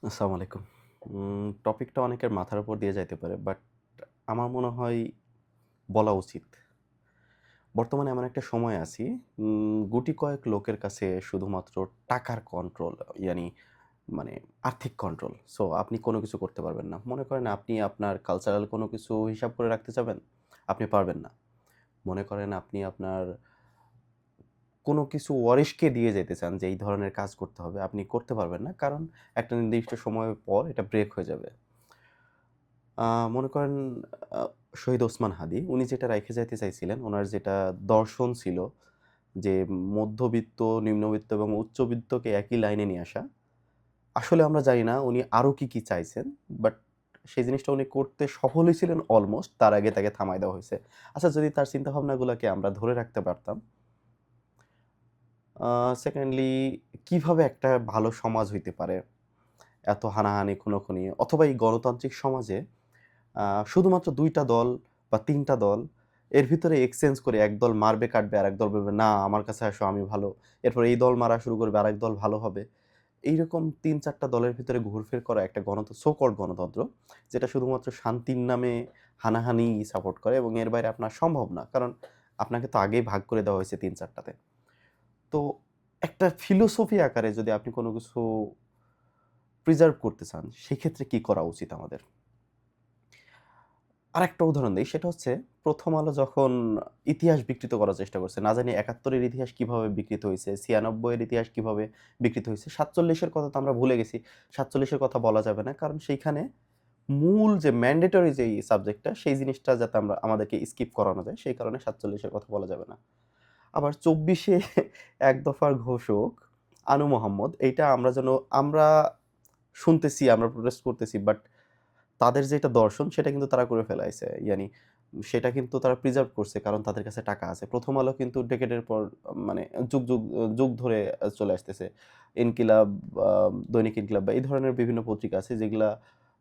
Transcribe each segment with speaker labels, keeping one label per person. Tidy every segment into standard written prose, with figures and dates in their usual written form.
Speaker 1: আসসালামু আলাইকুম। টপিকটা অনেকের মাথার উপর দিয়ে যাইতে পারে। বাট আমার মনে হয় বলা উচিত। বর্তমানে এমন একটা সময়ে আছি, গুটি কয়েক লোকের কাছে শুধুমাত্র টাকার কন্ট্রোল, ইয়ানি মানে আর্থিক কন্ট্রোল। সো আপনি কোনো কিছু করতে পারবেন না। মনে করেন আপনি আপনার কালচারাল কোনো কিছু হিসাব করে রাখতে চাবেন, আপনি পারবেন না। মনে করেন আপনি আপনার কোনো কিছু ওয়ারিশকে দিয়ে যেতে চান যে এই ধরনের কাজ করতে হবে, আপনি করতে পারবেন না। কারণ একটা নির্দিষ্ট সময় পর এটা ব্রেক হয়ে যাবে। আ মনে করেন আ শহীদ ওসমান হাদি উনি যেটা রাইখে যাইতে চাইছিলেন, উনার যেটা দর্শন ছিল যে মধ্যবিত্ত, নিম্নবিত্ত এবং উচ্চবিত্তকে একই লাইনে নিয়ে আসা। আসলে আমরা জানি না উনি আরো কি চাইছেন। বাট সেই জিনিসটা উনি করতে সফল হয়েছিলেন অলমোস্ট। তার আগে তাকে থামায় দেওয়া হইছে। আচ্ছা, যদি তার চিন্তাভাবনাগুলাকে আমরা ধরে রাখতে পারতাম। আ সেকেন্ডলি কিভাবে একটা ভালো সমাজ হইতে পারে? এত হানাহানি, খুনোখুনি অথবা এই গণতান্ত্রিক সমাজে আ শুধুমাত্র ২ টা দল বা ৩ টা দল এর ভিতরে এক্সচেঞ্জ করে এক দল মারবে কাটবে, আরেক দল বলবে, "না, আমার কাছে আসো, আমি ভালো।" এরপর এই দল মারা শুরু করবে, আরেক দল ভালো হবে। এইরকম ৩-৪ টা দলের ভিতরে ঘুরফির করা একটা সো কল্ড গণতন্ত্র, যেটা শুধুমাত্র শান্তির নামে হানাহানি সাপোর্ট করে এবং এর বাইরে আপনার সম্ভব না। কারণ আপনাকে তো আগেই ভাগ করে দেওয়া হয়েছে ৩-৪ টাতে। তো একটা ফিলোসফি আকারে যদি আপনি কোনো কিছু প্রিজার্ভ করতে চান, সেক্ষেত্রে কি করা উচিত আমাদের? আরেকটা উদাহরণ দেই, সেটা হচ্ছে 'প্রথম আলো' যখন ইতিহাস বিকৃত করার চেষ্টা করছে। না জানি ৭১ এর ইতিহাস কিভাবে বিকৃত হইছে, ৯৬ এর ইতিহাস কিভাবে বিকৃত হইছে। ৪৭ এর কথা তো আমরা ভুলে গেছি। ৪৭ এর কথা বলা যাবে না। কারণ সেইখানে মূল যে ম্যান্ডেটরি যেই সাবজেক্টটা, সেই জিনিসটা যাতে আমাদেরকে স্কিপ করানো যায়, সেই কারণে ৪৭ এর কথা বলা যাবে না। আবার ২৪ এ এক দফার ঘোষক আনু মোহাম্মদ, এইটা আমরা শুনতেছি, আমরা প্রোটেস্ট করতেছি। বাট তাদের যেটা দর্শন সেটা কিন্তু তারা করে ফেলাইছে। সেটা কিন্তু তারা প্রিজার্ভ করছে, কারণ তাদের কাছে টাকা আছে। 'প্রথম আলো' কিন্তু ডেকেডের পর মানে যুগ ধরে চলে আসতেছে। ইনকিলাব, আ দৈনিক ইনকিলাব বা এই ধরনের বিভিন্ন পত্রিকা আছে যেগুলা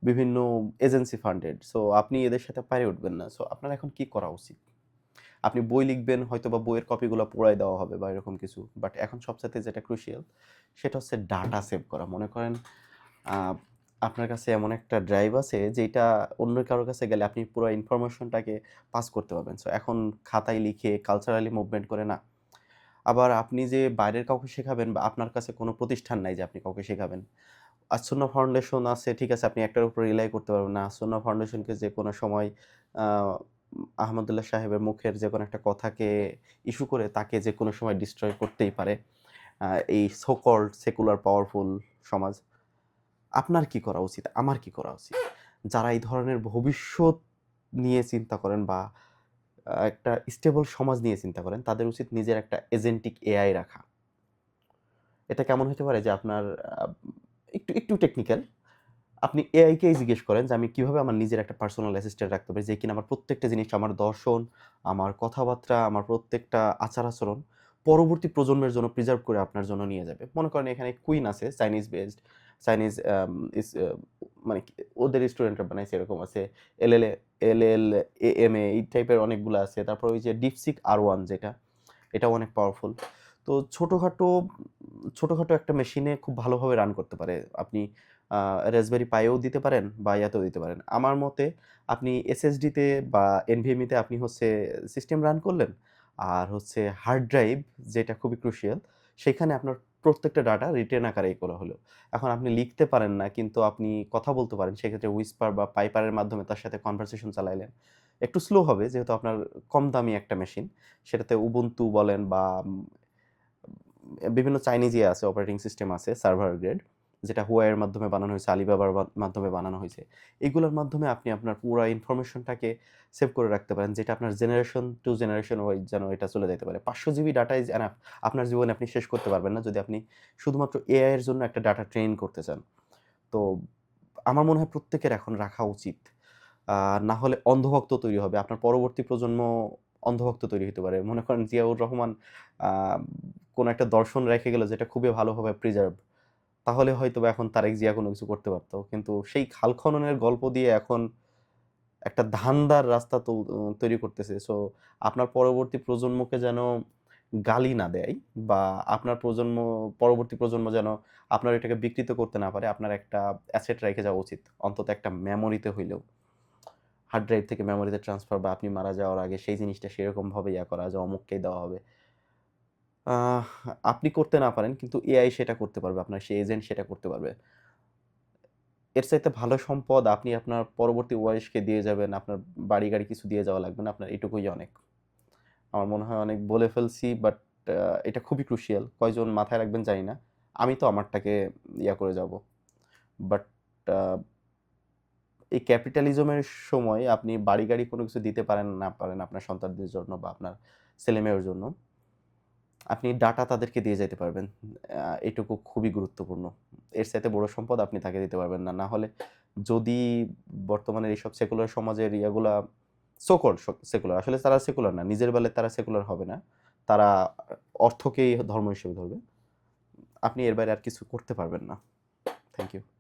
Speaker 1: বিভিন্ন এজেন্সি ফান্ডেড। সো আপনি এদের সাথে পারে উঠবেন না। সো আপনার এখন কি করা উচিত? আপনি বই লিখবেন, হয়তোবা বইয়ের কপিগুলা পোড়ায় দেওয়া হবে বা এরকম কিছু। বাট এখন সবচাইতে যেটা ক্রুশিয়াল, সেটা হচ্ছে ডাটা সেভ করা। মনে করেন আ আপনার কাছে এমন একটা ড্রাইভ আছে যেটা অন্য কারো কাছে গেলে আপনি পুরা ইনফরমেশনটাকে পাস করতে পারবেন। সো এখন খাতায় লিখে কালচারালি মুভমেন্ট করে না। আবার আপনি যে বাইরের কাউকে শেখাবেন বা আপনার কাছে কোনো প্রতিষ্ঠান নাই যে আপনি কাউকে শেখাবেন। আসন্না ফাউন্ডেশন আছে, ঠিক আছে, আপনি একটার উপর রিলাই করতে পারবেন না। আসন্না ফাউন্ডেশনকে যেকোনো সময় আ আহমদুল্লাহ সাহেবের মুখের যেকোনো একটা কথাকে ইস্যু করে তাকে যেকোনো সময় ডিস্ট্রয় করতেই পারে। আ এই সো কল্ড সেকুলার পাওয়ারফুল সমাজ। আপনার কি করা উচিত? আমার কি করা উচিত? যারা এই ধরনের ভবিষ্যৎ নিয়ে চিন্তা করেন বা একটা স্টেবল সমাজ নিয়ে চিন্তা করেন, তাদের উচিত নিজের একটা এজেন্টিক এআই রাখা। এটা কেমন হতে পারে যে আপনার আ একটু টেকনিক্যাল। আপনি এআই কেই জিজ্ঞেস করেন যে, "আমি কিভাবে আমার নিজের একটা পার্সোনাল অ্যাসিস্ট্যান্ট রাখতে পারি, যে কিনা আমার প্রত্যেকটা জিনিস, আমার দর্শন, আমার কথাবার্তা, আমার প্রত্যেকটা আচার-আচরণ পরবর্তী প্রজন্মের জন্য প্রিজার্ভ করে আপনার জন্য নিয়ে যাবে।" মনে করেন এখানে কুইন আছে, চাইনিজ বেসড, চাইনিজ আম ইস আ মানে কি ওদের স্টুডেন্টরা বানাইছে, এরকম আছে। LLAMA এই টাইপের অনেকগুলা আছে। তারপর ওই যে DeepSeek R1 যেটা, এটাও অনেক পাওয়ারফুল। তো ছোটখাটো একটা মেশিনে খুব ভালোভাবে রান করতে পারে। আপনি আ Raspberry Pi ও দিতে পারেন বা ইয়াতেও দিতে পারেন। আমার মতে আপনি SSD তে বা NVMe তে আপনি হচ্ছে সিস্টেম রান করলেন। আর হচ্ছে হার্ড ড্রাইভ, যেটা খুবই ক্রুশিয়াল, সেখানে আপনার প্রত্যেকটা ডাটা রিটেন আকারেই করা হলো। এখন আপনি লিখতে পারেন না, কিন্তু আপনি কথা বলতে পারেন। সেক্ষেত্রে Whisper বা Piper এর মাধ্যমে তার সাথে কনভারসেশন চালাইলেন। একটু স্লো হবে যেহেতু আপনার কম দামি একটা মেশিন। সেটাতে Ubuntu বলেন বা বিভিন্ন চাইনিজ আছে, অপারেটিং সিস্টেম আছে সার্ভার গ্রেড, যেটা Huawei এর মাধ্যমে বানানো হয়েছে, Alibabaর মাধ্যমে বানানো হয়েছে। এগুলোর মাধ্যমে আপনি আপনার পুরা ইনফরমেশনটাকে সেভ করে রাখতে পারেন, যেটা আপনার জেনারেশন টু জেনারেশন ওয়াইজ যেন এটা চলে যাইতে পারে। ৫০০ জিবি ডাটা ইস এনাফ। আপনার জীবনে আপনি শেষ করতে পারবেন না যদি আপনি শুধুমাত্র এআই এর জন্য একটা ডাটা ট্রেন করতে চান। তো আমার মনে হয় প্রত্যেকের এখন রাখা উচিত। আ না হলে অন্ধভক্ত তৈরি হবে। আপনার পরবর্তী প্রজন্ম অন্ধভক্ত তৈরি হতে পারে। মনে করেন জিয়াউর রহমান আ কোন একটা দর্শন রেখে গেল যেটা খুবই ভালোভাবে প্রিজার্ভ। তাহলে হয়তোবা এখন তারেক জিয়া কোন কিছু করতে পারত। কিন্তু সেই খাল খননের গল্প দিয়ে এখন একটা ধান্দার রাস্তা তৈরি করতেছে। সো আপনার পরবর্তী প্রজন্মকে যেন গালি না দেয় বা আপনার পরবর্তী প্রজন্ম যেন আপনার এটাকে বিকৃত করতে না পারে, আপনার একটা অ্যাসেট রেখে যাওয়া উচিত। অন্তত একটা মেমোরিতে হইলেও। হার্ড ড্রাইভ থেকে মেমোরিতে ট্রান্সফার বা আপনি মারা যাওয়ার আগে সেই জিনিসটা সেরকমভাবে করা যে অমুককেই দেওয়া হবে। আহ আপনি করতে না পারেন কিন্তু এআই সেটা করতে পারবে। আপনার সেই এজেন্ট সেটা করতে পারবে। এর চাইতে ভালো সম্পদ আপনি আপনার পরবর্তী ওয়ারিশকে দিয়ে যাবেন। আপনার বাড়ি-গাড়ি কিছু দিয়ে যাওয়া লাগবে না। আপনার এটুকুই অনেক। আমার মনে হয় অনেক বলে ফেলছি বাট এটা খুবই ক্রুশিয়াল। কয়জন মাথায় রাখবেন জানি না। আমি তো আমারটাকে করে যাব। বাট আ এই ক্যাপিটালিজমের সময় আপনি বাড়ি-গাড়ি কোনো কিছু দিতে পারেন না পারেন আপনার সন্তানদের জন্য বা আপনার ছেলেমেয়ের জন্য। আপনি ডাটা তাদেরকে দিয়ে যাইতে পারবেন। এটুকু খুবই গুরুত্বপূর্ণ। এর চাইতে বড় সম্পদ আপনি তাকে দিতে পারবেন না। না হলে যদি বর্তমানের এইসব সেকুলার সমাজের ইয়াগুলা সো কল্ড সেকুলার আসলে তারা সেকুলার না। নিজের বেলায় তারা সেকুলার হবে না। তারা অর্থকেই ধর্ম হিসেবে ধরবে। আপনি এর বাইরে আর কিছু করতে পারবেন না। Thank you.